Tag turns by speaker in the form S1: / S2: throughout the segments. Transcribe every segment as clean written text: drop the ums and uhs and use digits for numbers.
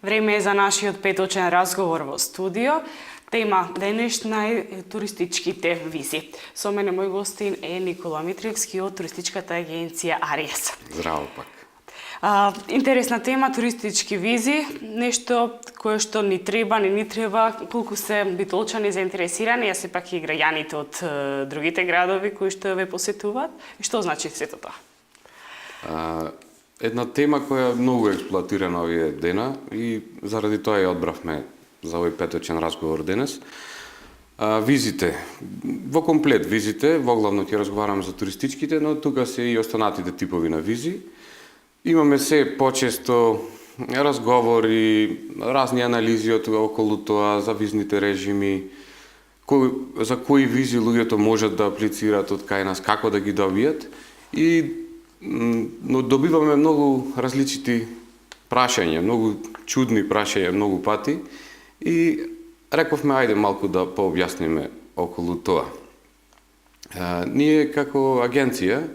S1: Време е за нашиот петочен разговор во студио. Тема денешна е туристичките визи. Со мене мој гостин е Никола Митриевски од туристичката агенција Ариес.
S2: Здраво пак.
S1: Интересна тема, туристички визи, нешто кое што ни треба, не ни треба, колку се битолчани заинтересирани, а сепак и граѓаните од другите градови кои што ве посетуваат. И што значи сето тоа?
S2: Една тема која е многу експлоатирана овие дена и заради тоа ја одбравме за овој петочен разговор денес. Визите, во комплет визите, во главно ќе разговараме за туристичките, но тука се и останатите типови на визи. Имаме се почесто разговори, разни анализи околу тоа за визните режими, за кои визи луѓето можат да аплицираат од кај нас, како да ги добијат. Но добиваме многу различити прашања, многу чудни прашања многу пати и рековме ајде малку да пообјасниме околу тоа. Ние како агенција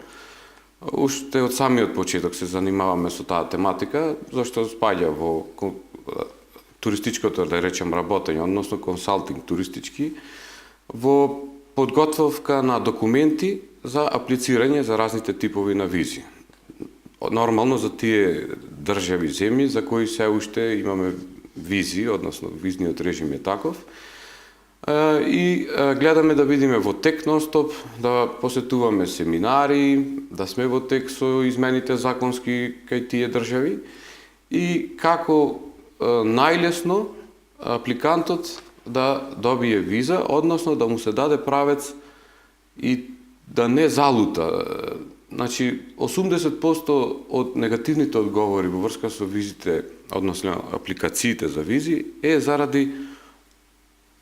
S2: уште од самиот почеток се занимаваме со таа тематика, зашто спаѓа во туристичкото, да речем, работење, односно консалтинг туристички, во подготовка на документи за аплицирање за разните типови на визи. Нормално за тие држави земји за кои се уште имаме визи, односно визниот режим е таков, и гледаме да бидеме во тек нон-стоп, да посетуваме семинари, да сме во тек со измените законски кај тие држави и како најлесно апликантот да добие виза, односно да му се даде правец и да не залута. Значи, 80% од негативните одговори во врска со визите, односно апликациите за визи, е заради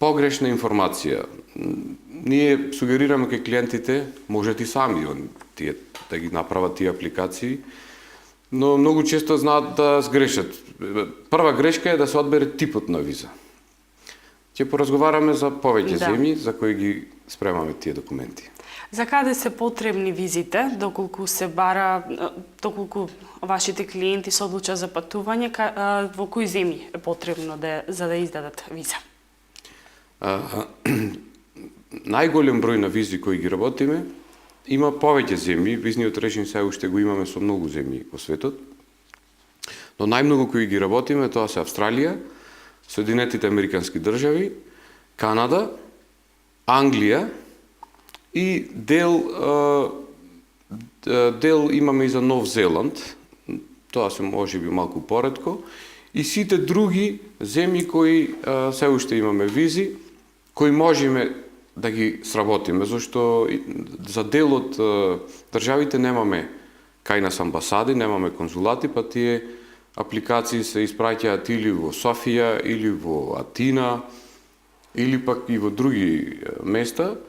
S2: погрешна информација. Ние сугерираме кај клиентите, можат и сами тие да ги направат тие апликации, но многу често знаат да сгрешат. Прва грешка е да се одбере типот на виза. Ќе поразговараме за повеќе земји за кои ги спремаме тие документи.
S1: За каде се потребни визите, доколку се бара, доколку вашите клиенти се одлучат за патување, во кои земји е потребно за да издадат виза?
S2: Најголем број на визи кои ги работиме, има повеќе земји, визниот режим се уште го имаме со многу земји во светот, но најмногу кои ги работиме тоа се Австралија, Соединетите Американски држави, Канада, Англија и дел имаме и за Нов Зеланд, тоа се можеби малку поретко, и сите други земји кои се уште имаме визи, кои можеме да ги сработиме, зашто за дел од државите немаме кај нас амбасади, немаме конзулати, па тие апликации се испраќаат или во Софија, или во Атина, или пак и во други места,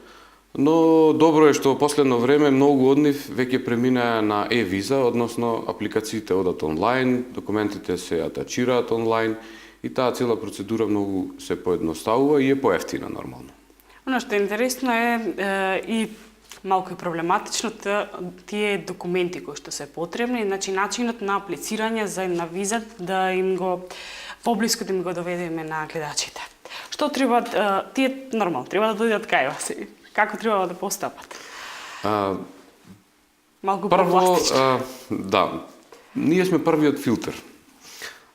S2: но добро е што во последно време многу од нив веќе преминаа на e-виза, односно апликациите одат онлайн, документите се атачираат онлайн и таа цела процедура многу се поедноставува и е поевтина нормално.
S1: Оно што е интересно е и малку и проблематично тие документи кои што се потребни, значи начинот на аплицирање за на виза да им го поблиску да им го доведеме на гледачите. Што треба тие нормално треба да дојдат кај вас? Како треба да постапат? Малку
S2: прво, да, ние сме првиот филтер.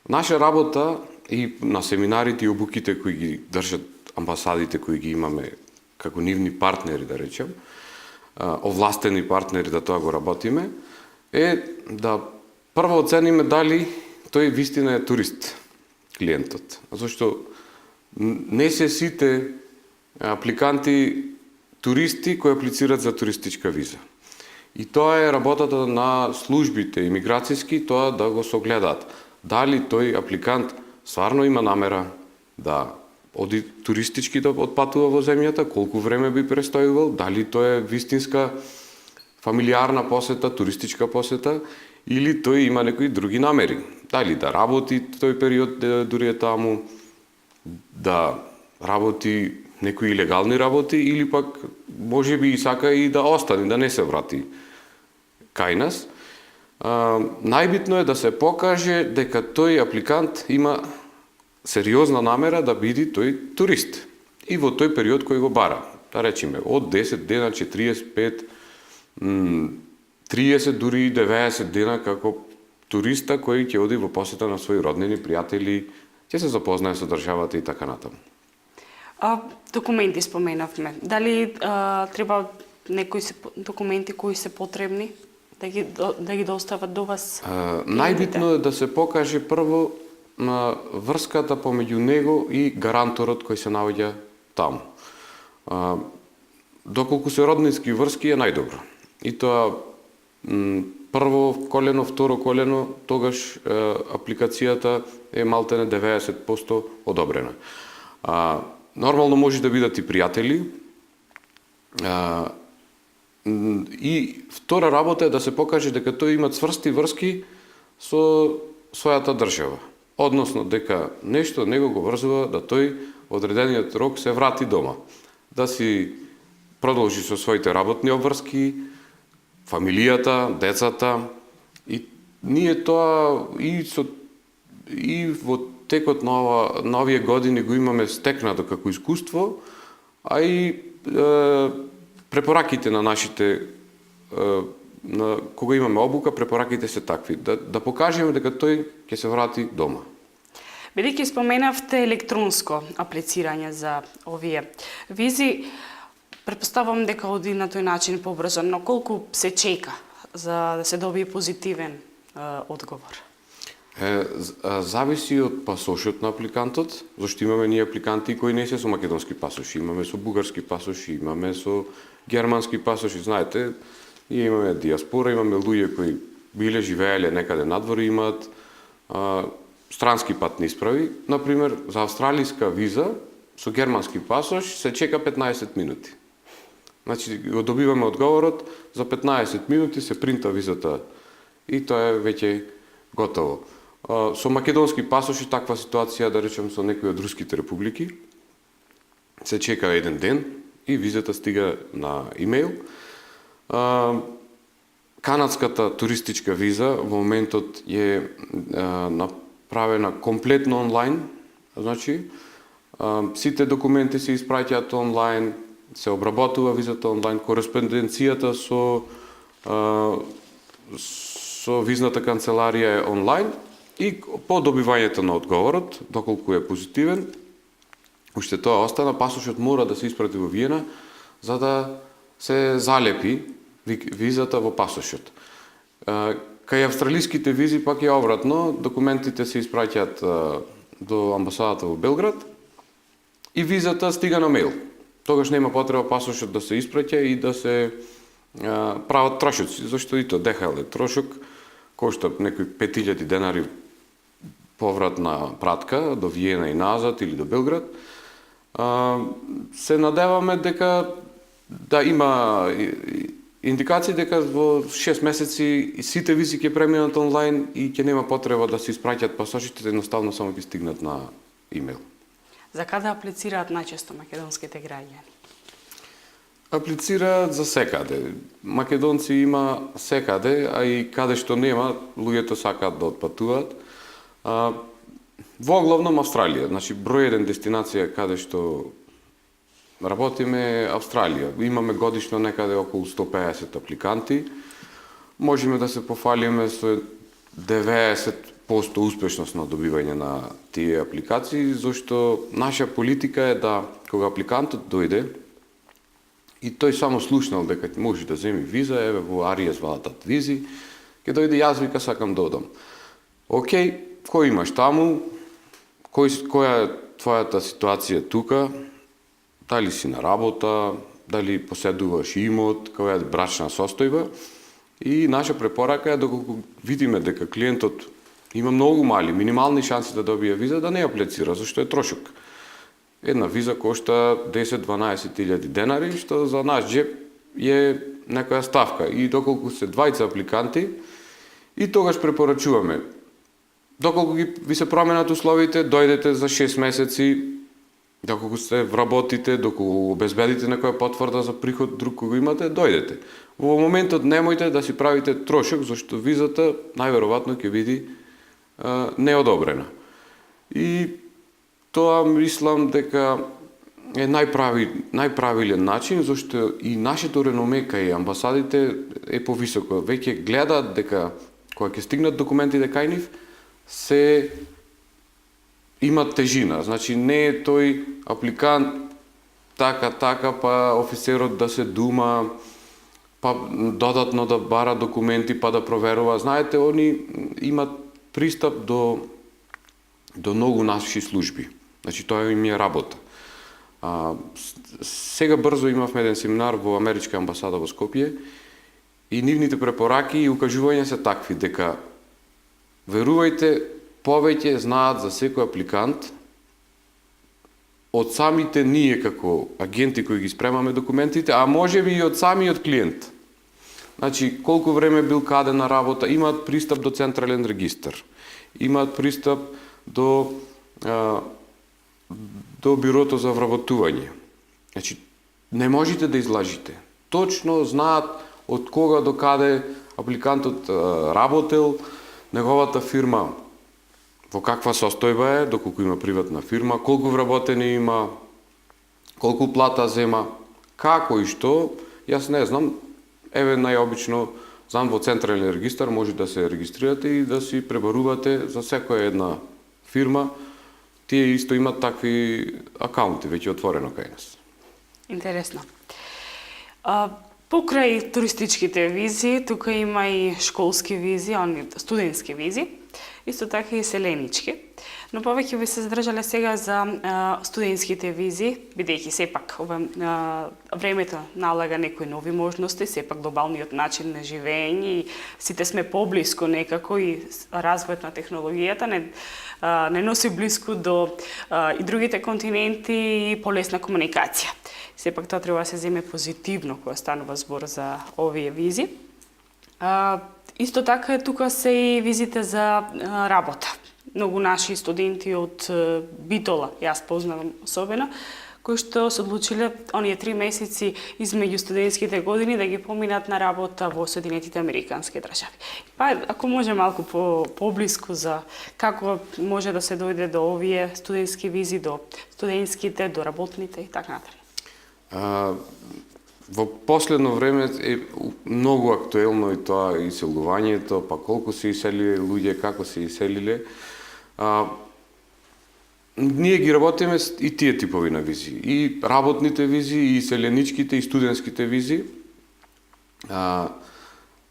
S2: Наша работа и на семинарите и обуките кои ги држат амбасадите кои ги имаме како нивни партнери, да речем, овластени партнери да тоа го работиме, е да прво оцениме дали тој вистина е турист, клиентот. Зашто не се сите апликанти туристи кои аплицираат за туристичка виза. И тоа е работата на службите имиграцијски, тоа да го согледаат. Дали тој апликант стварно има намера да оди туристички да отпатува во земјата, колку време би престојувал, дали тоа е вистинска фамилиарна посета, туристичка посета, или тој има некои други намери. Дали да работи тој период дури е таму, да работи некои илегални работи, или пак можеби и сака и да остане, да не се врати кај нас. Најбитно е да се покаже дека тој апликант има сериозна намера да биде тој турист. И во тој период кој го бара. Да речеме, од 10 дена, 45, 30, дури и 90 дена како туриста кој ќе оди во посета на своји роднини, пријатели, ќе се запознае со државата и така натаму.
S1: Документи споменавме. Дали треба некои документи кои се потребни да ги достават до вас?
S2: Најбитно е да се покаже прво на врската помеѓу него и гаранторот кој се наоѓа таму. Доколку се роднински врски е најдобро. И тоа прво колено, второ колено, тогаш апликацијата е малтене 90% одобрена. Нормално може да бидат и пријатели. И втора работа е да се покаже дека тој има цврсти врски со својата држава. Односно дека нешто него го врзува да тој одредениот рок се врати дома. Да си продолжи со своите работни обврски, фамилијата, децата. И ние тоа и во текот на овие години го имаме стекнато како искуство, а и препораките на нашите, кога имаме обука, препораките се такви. Да покажеме дека тој ќе се врати дома.
S1: Бидејќи споменавте електронско аплицирање за овие визи, претпоставувам дека оди на тој начин побрзо, но колку се чека за да се добие позитивен одговор?
S2: Зависи од пасошот на апликантот, зашто имаме ние апликанти кои не се со македонски пасоши, имаме со бугарски пасоши, имаме со германски пасоши, знаете, ние имаме диаспора, имаме луѓе кои биле живееле некаде надвор и имаат странски патни исправи. Например, за австралиска виза со германски пасош се чека 15 минути. Значи, го добиваме одговорот, за 15 минути се принта визата и тоа е веќе готово. Со македонски пасоши таква ситуација, да речем со некои од руските републики, се чека еден ден и визата стига на имејл. Канадската туристичка виза во моментот е направена комплетно онлайн, значи сите документи се испраќаат онлайн, се обработува визата онлайн, кореспонденцијата со визната канцеларија е онлайн и по добивањето на одговорот, доколку е позитивен, уште тоа остана, пасошот мора да се испрати во Виена за да се залепи визата во пасошот. Кај австралиските визи пак е обратно, документите се испраќаат до амбасадата во Белград и визата стига на мејл. Тогаш нема потреба пасошот да се испраќа и да се прават трошоци, зашто и тоа ДХЛ трошок кошта некои 5000 денари повратна пратка до Виена и назад или до Белград. Се надеваме дека да има индикации дека во 6 месеци сите визи ќе преминат онлайн и ќе нема потреба да се испраќаат пасошите, едноставно само ќе стигнат на имејл.
S1: За каде аплицираат најчесто македонските граѓани?
S2: Аплицираат за секаде. Македонци има секаде, а и каде што нема, луѓето сакаат да отпатуваат. Во главном Австралија, значи број еден дестинација каде што работиме е Австралија. Имаме годишно некаде околу 150 апликанти. Можеме да се пофалиме со 90% успешност на добивање на тие апликации, зашто наша политика е да кога апликантот дојде и тој само слушнал дека може да земи виза, еве во Ариес валатат визи, ќе дојде јас вика сакам да одам. Океј, кој имаш таму? Која е твојата ситуација тука? Дали си на работа, дали поседуваш имот, која е брачна состојба? И наша препорака е доколку видиме дека клиентот има многу мали, минимални шанси да добие виза, да не аплицира, зашто е трошок. Една виза кошта 10-12 илјади денари, што за наш джеб е некоја ставка. И доколку се двајца апликанти, и тогаш препорачуваме. Доколку ви се променат условите, дојдете за 6 месеци, доколку се вработите, доколку обезбедите некоја потврда за приход друг кога имате, дојдете. Во моментот немојте да си правите трошок, зашто визата најверојатно ќе биде неодобрена. И Тоа мислам дека е најправилен начин, зашто и нашето реноме кај амбасадите е повисоко. Веќе гледаат дека кога ќе стигнат документите кај нив, се имат тежина. Значи не е тој апликант така, па офицерот да се дума, па додатно да бара документи, па да проверува. Знаете, они имат пристап до многу наши служби. Значи тоа им е работа. Сега брзо имавме еден семинар во Америчка амбасада во Скопје и нивните препораки и укажувања се такви, дека верувајте, повеќе знаат за секој апликант од самите ние како агенти кои ги спремаме документите, а можеби и од самиот клиент. Значи, колку време бил каде на работа, имаат пристап до централен регистар, имаат пристап до бюрото за вработување. Значи, не можете да излажите. Точно знаат од кога до каде апликантот работел, неговата фирма во каква состојба е, доколку има приватна фирма, колку вработени има, колку плата зема, како и што, јас не знам, еве најобично, знам во централен регистар може да се регистрирате и да си пребарувате за секоја една фирма. Тие исто имат такви акаунти, веќе отворено кај нас.
S1: Интересно. Покрај туристичките визи, тука има и школски визи, студентски визи, исто така и селенички. Но повеќе би се задржале сега за студентските визи, бидејќи сепак времето налага некои нови можности, сепак глобалниот начин на живење и сите сме поблиску некако и развојот на технологијата не носи блиску до и другите континенти и полесна комуникација. Сепак тоа треба да се земе позитивно кога станува збор за овие визи. Исто така тука се и визите за работа. Многу наши студенти од Битола, јас познавам особено, кои што се одлучиле оние 3 месеци измеѓу студентските години да ги поминат на работа во Соединетите Американски држави. Па ако може малку поблиску за како може да се дојде до овие студентски визи, до студентските, до работните и така натаму.
S2: Во последно време е многу актуелно и тоа иселувањето, па колку се иселиле луѓе, како се иселиле. Ние ги работиме и тие типови на визи. И работните визи, и иселеничките, и студентските визи.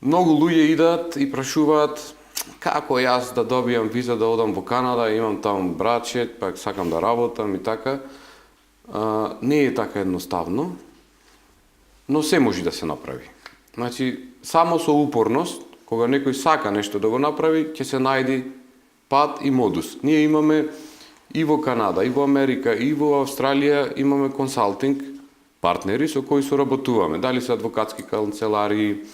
S2: Многу луѓе идат и прашуваат како јас да добијам виза да одам во Канада, имам таму братче, па сакам да работам и така. Не е така едноставно, но се може да се направи. Значи, само со упорност, кога некој сака нешто да го направи, ќе се најди пат и модус. Ние имаме и во Канада, и во Америка, и во Австралија имаме консалтинг партнери со кои соработуваме. Дали се адвокатски канцеларии,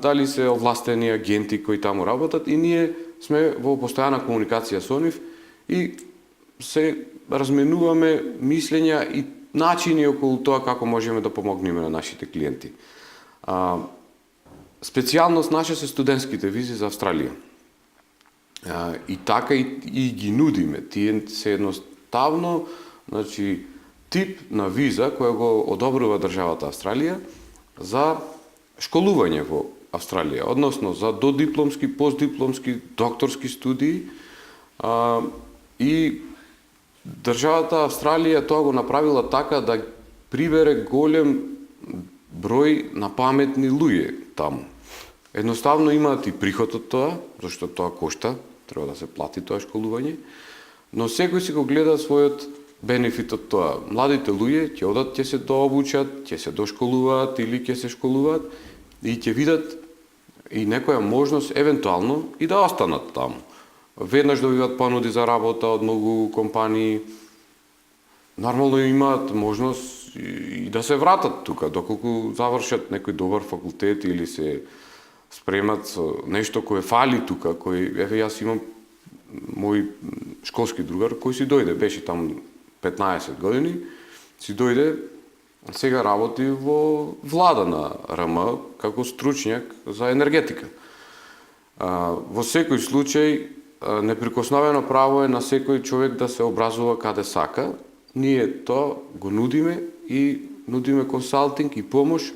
S2: дали се овластени агенти кои таму работат и ние сме во постојана комуникација со нив и се разменуваме мислења и начини околу тоа како можеме да помогнеме на нашите клиенти. Специјалност наша се студентските визи за Австралија. И така и ги нудиме. Тие се едноставно, значи, тип на виза која го одобрува државата Австралија за школување во Австралија, односно за додипломски, постдипломски, докторски студии. И државата Австралија тоа го направила така да прибере голем број на паметни луѓе таму. Едноставно имаат и приход од тоа, зашто тоа кошта, треба да се плати тоа школување, но секој си го гледа својот бенефит од тоа. Младите луѓе ќе одат, ќе се дообучат, ќе се дошколуваат или ќе се школуваат и ќе видат и некоја можност евентуално и да останат таму. Веднаш добиваат понуди за работа од многу компании. Нормално имаат можност и да се вратат тука, доколку завршат некој добар факултет или се спремат со нешто кое фали тука, еве јас имам мој школски другар кој си дојде, беше таму 15 години, си дојде, сега работи во влада на РМ како стручњак за енергетика. Во секој случај неприкосновено право е на секој човек да се образува каде сака. Ние тоа го нудиме и нудиме консалтинг и помош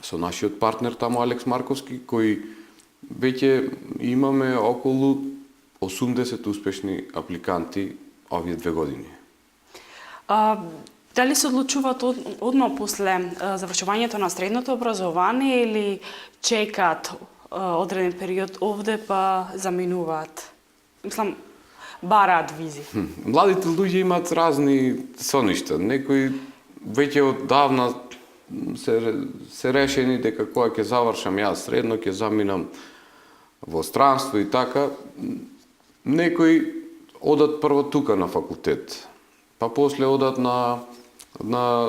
S2: со нашиот партнер тамо Алекс Марковски, кој веќе имаме околу 80 успешни апликанти овие 2 години.
S1: Дали се одлучуваат одма после завршувањето на средното образование или чекаат одреден период овде па заминуваат? Мислам, бараат визи.
S2: Младите луѓе имаат разни соништа. Некои веќе оддавна се решени дека кога ќе завршам јас средно, ќе заминам во странство и така. Некои одат прво тука на факултет, па после одат на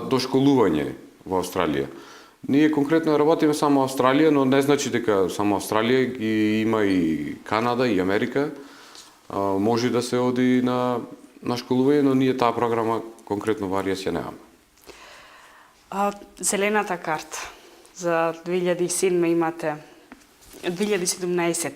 S2: дошколување во Австралија. Ние конкретно работиме само Австралија, но не значи дека само Австралија, ги има и Канада и Америка. Може да се оди на школување, но ние таа програма конкретно во Аријас ја немаме.
S1: Зелената карта за 2007 имате 2017.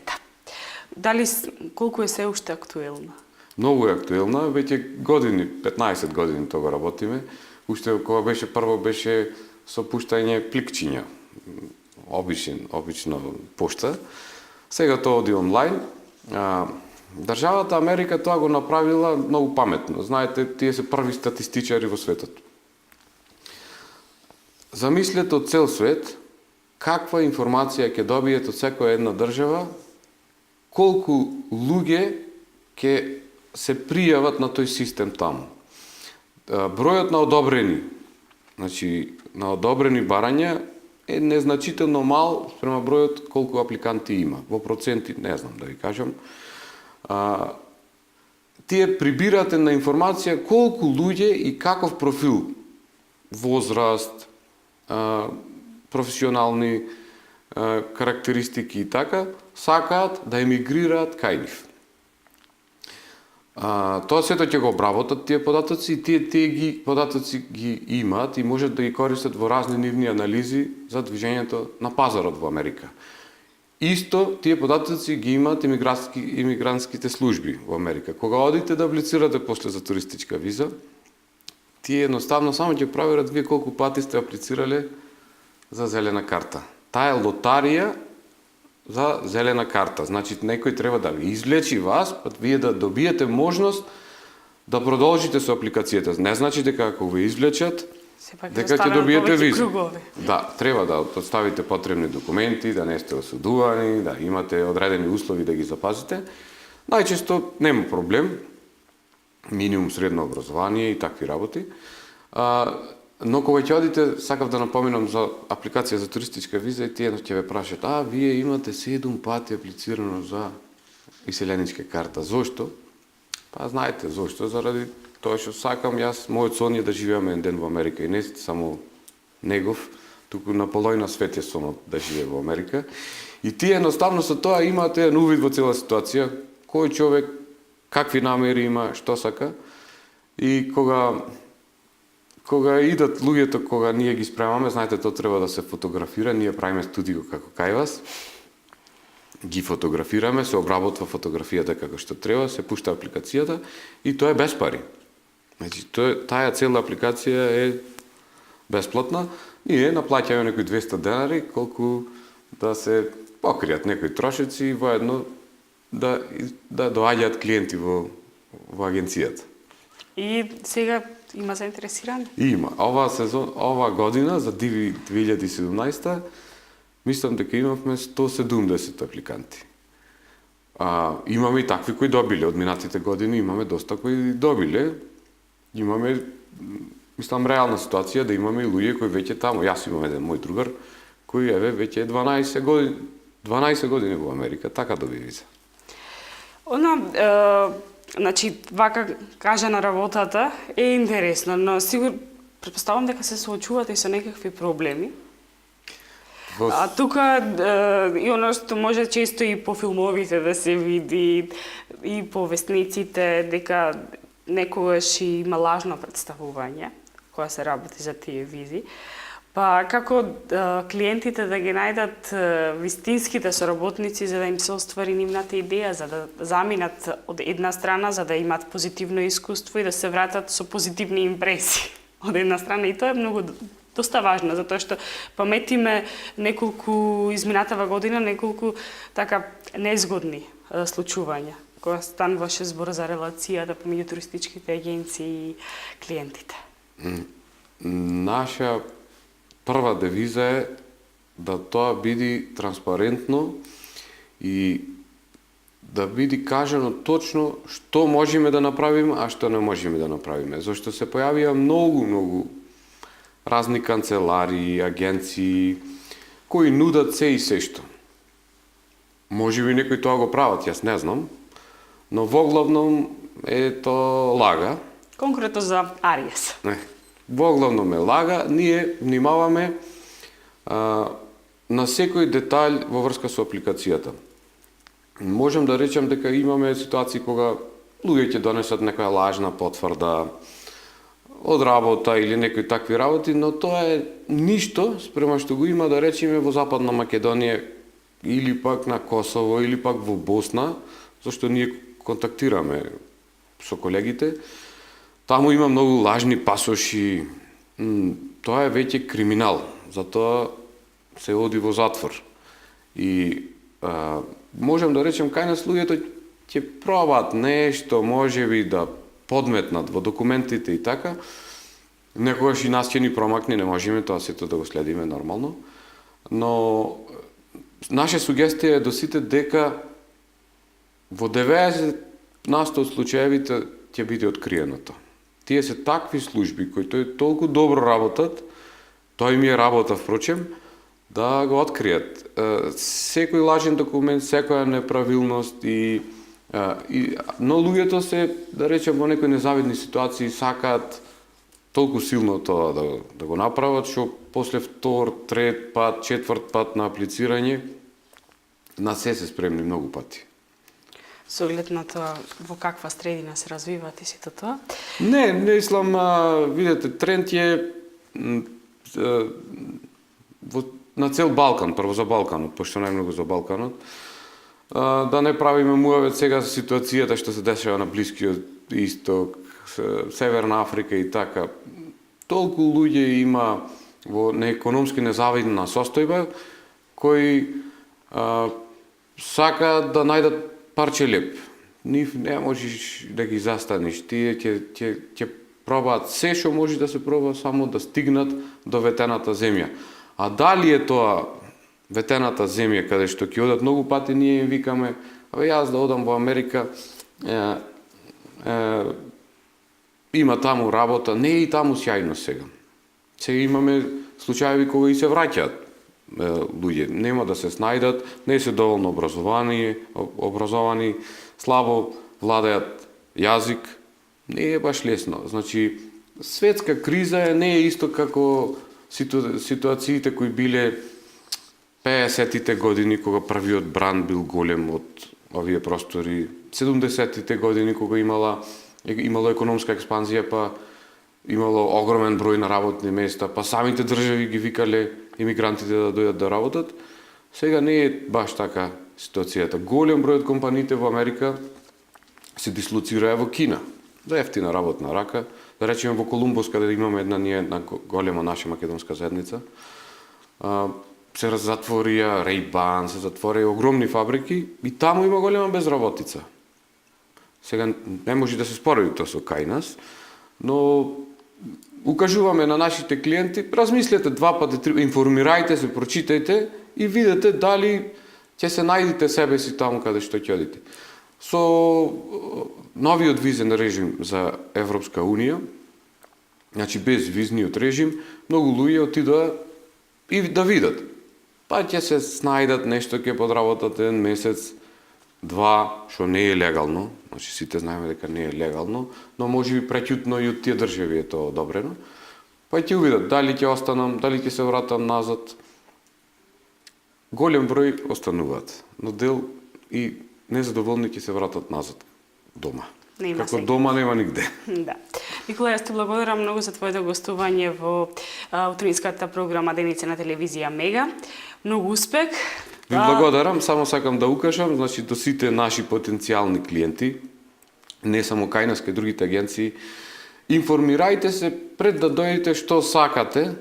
S1: Дали колку е се уште актуелна?
S2: Многу е актуелна, веќе години, 15 години тоа работиме. Уште кога прво беше со пуштање пликчиња, обично пошта. Сега тоа оди онлайн. Државата Америка тоа го направила многу паметно. Знаете, тие се први статистичари во светот. Замислете од цел свет каква информација ќе добиете од секоја една држава, колку луѓе ќе се пријават на тој систем таму. Бројот на одобрени, значи на одобрени барања е незначително мал спрема бројот колку апликанти има. Во проценти, не знам да ви кажам. Тие прибирате на информација колку луѓе и каков профил, возраст, професионални карактеристики и така, сакаат да емигрираат кај нив. Тоа сето ќе го обработат тие податоци и тие податоци ги имаат и можат да ги користат во разни нивни анализи за движењето на пазарот во Америка. Исто тие податоци ги имаат имигрантските служби во Америка. Кога одите да аплицирате после за туристичка виза, тие едноставно само ќе проверат вие колку пати сте аплицирале за зелена карта. Таа е лотарија за зелена карта. Значи, некој треба да ви извлечи вас, па вие да добиете можност да продолжите со апликацијата. Не значи дека ако ви извлечат, дека ќе добиете виза. Да, треба да оставите потребни документи, да не сте осудувани, да имате одредени услови да ги запазите. Најчесто нема проблем. Минимум средно образование и такви работи. Но кога ќе одите, сакав да напоменам за апликација за туристичка виза и тие ќе ве прашат: вие имате 7 пати аплицирано за иселеничка карта. Зошто? Па знаете зошто, заради тоа што сакам јас, мојот сон е да живееме еден ден во Америка и не само негов, туку на полојна свет е сонот да живее во Америка. И тие едноставно со тоа имаат еден увид во цела ситуација, кој човек какви намери има, што сака. И кога идат луѓето, кога ние ги спремаме, знаете, тоа треба да се фотографира, ние правиме студио како кај вас, ги фотографираме, се обработва фотографијата како што треба, се пушта апликацијата и тоа е без пари. Значи, таа цела апликација е бесплатна, ние наплаќаме некои 200 денари, колку да се покријат некои трошици и воедно да доаѓаат клиенти во агенцијата.
S1: И сега има заинтересирани?
S2: Има. Ова година, за 2017, мислам дека имавме 170 апликанти. Имаме и такви кои добиле. Од минатите години имаме доста кои добиле. Имаме, мислам, реална ситуација да имаме и луѓе кои веќе тамо. Јас имам еден мој другар, кој веќе 12 години во Америка, така доби виза.
S1: Значи, вака кажа на работата е интересно, но сигурно претпоставам дека се соочувате и со некакви проблеми. Тука и оно што може често и по филмовите да се види, и по вестниците, дека некогаш има лажно представување кога се работи за тие визи. Па како клиентите да ги најдат вистинските соработници за да им се оствари нивната идеја, за да заминат од една страна, за да имат позитивно искуство и да се вратат со позитивни импресии од една страна. И тоа е многу доста важно, затоа што паметиме неколку изминатава година, неколку така незгодни случувања, кога стануваше збор за релацијата помеѓу туристичките агенции и клиентите.
S2: Наша прва девиза е да тоа биде транспарентно и да биде кажано точно што можеме да направиме, а што не можеме да направиме. Зашто се појавија многу разни канцеларии, агенции, кои нудат се и се што. Може би некои тоа го прават, јас не знам, но воглавном е тоа лага.
S1: Конкретно за Ариес.
S2: Не, воглавном е лага, ние внимаваме на секој детаљ во врска со апликацијата. Можем да речем дека имаме ситуации кога луѓе ќе донесат некоја лажна потврда од работа или некои такви работи, но тоа е ништо спрема што го има да речеме во Западна Македонија или пак на Косово или пак во Босна, зашто ние контактираме со колегите. Таму има многу лажни пасоши. Тоа е веќе криминал, затоа се оди во затвор. И можем да речем кај нас луѓето ќе пробаат нешто, можеби да подметнат во документите и така. Некогаш и нас ќе ни промакне, не можеме тоа сето да го следиме нормално. Но наша сугестија е до сите дека во 90% од случаевите ќе биде откриено тоа. Тие се такви служби кои тој толку добро работат, тоа им е работа впрочем, да го откријат. Секој лажен документ, секоја неправилност но луѓето се, да речем, во некои незавидни ситуации сакаат толку силно тоа да го направат, што после втор, трет пат, четврт пат на аплицирање на се спремни многу пати.
S1: Со оглед на тоа во каква средина се развиваат и сето тоа?
S2: Не мислам, видете, тренд е на цел Балкан, прво за Балканот, пошто најмногу за Балканот. Да не правиме муавет сега за ситуацијата што се дешава на Блискиот Исток, Северна Африка и така. Толку луѓе има во неекономски незавидна состојба кои сакаат да најдат парче леп. Нив не можеш да ги застаниш. Тие ќе пробаат се што може да се проба само да стигнат до ветената земја. А дали е тоа ветената земја каде што ќе одат многу пати, ние им викаме, јас да одам во Америка, има таму работа, не е и таму сјајно сега. Сега имаме случаи кога и се враќаат луѓе, нема да се снајдат, не се доволно образовани, слабо владеат јазик, не е баш лесно. Значи, светска криза не е исто како ситуациите кои биле 50-тите години, кога првиот бран бил голем од овие простори, 70-тите години, кога имало економска експанзија, па имало огромен број на работни места, па самите држави ги викале имигрантите да дојдат да работат. Сега не е баш така ситуацијата. Голем број од компаниите во Америка се дислоцираа во Кина, за ефтина работна рака. Да речеме во Колумбус, каде имаме една голема наша македонска заедница, се затворија Ray-Ban, се затворија огромни фабрики и таму има голема безработица. Сега не може да се спореди тоа со кај нас, но укажуваме на нашите клиенти, размислете два пати, информирајте се, прочитајте и видете дали ќе се најдете себе си таму каде што ќе одите. Со новиот визен режим за Европска Унија, значи без визниот режим, многу луѓе отидоа и да видат. Па ќе се снајдат нешто, ќе подработат еден месец, два, што не е легално, значи сите знаеме дека не е легално, но може би преќутно и од тие држави е тоа одобрено. Па ќе увидат дали ќе останам, дали ќе се вратам назад. Голем број остануваат, но дел и незадоволни ќе се вратат назад дома.
S1: Нема
S2: Како
S1: сега.
S2: дома нема нигде.
S1: Да. Никола, јас ти благодарам многу за твоето гостување во утринската програма Деница на телевизија Мега. Многу успех.
S2: Ви благодарам, само сакам да укажам, значи до сите наши потенцијални клиенти, не само кај нас, кај другите агенции, информирајте се пред да дојдете што сакате,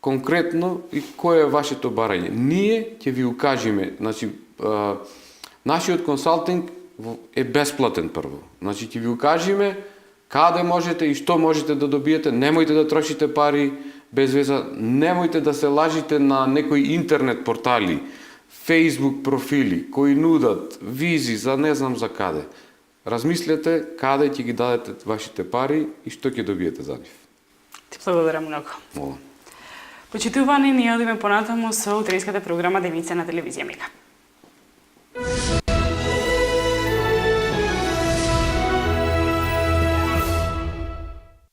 S2: конкретно и кој е вашето барање. Ние ќе ви укажеме, значи нашиот консалтинг е бесплатен прво. Значи ќе ви укажеме каде можете и што можете да добиете, немојте да трошите пари без веза, немојте да се лажите на некои интернет портали, Facebook профили кои нудат визи за не знам за каде. Размислете каде ќе ги дадете вашите пари и што ќе добиете за нив.
S1: Ти благодарам многу.
S2: Молам.
S1: Почитувани, ние одиме понатаму со утринската програма Деница на телевизија Мега.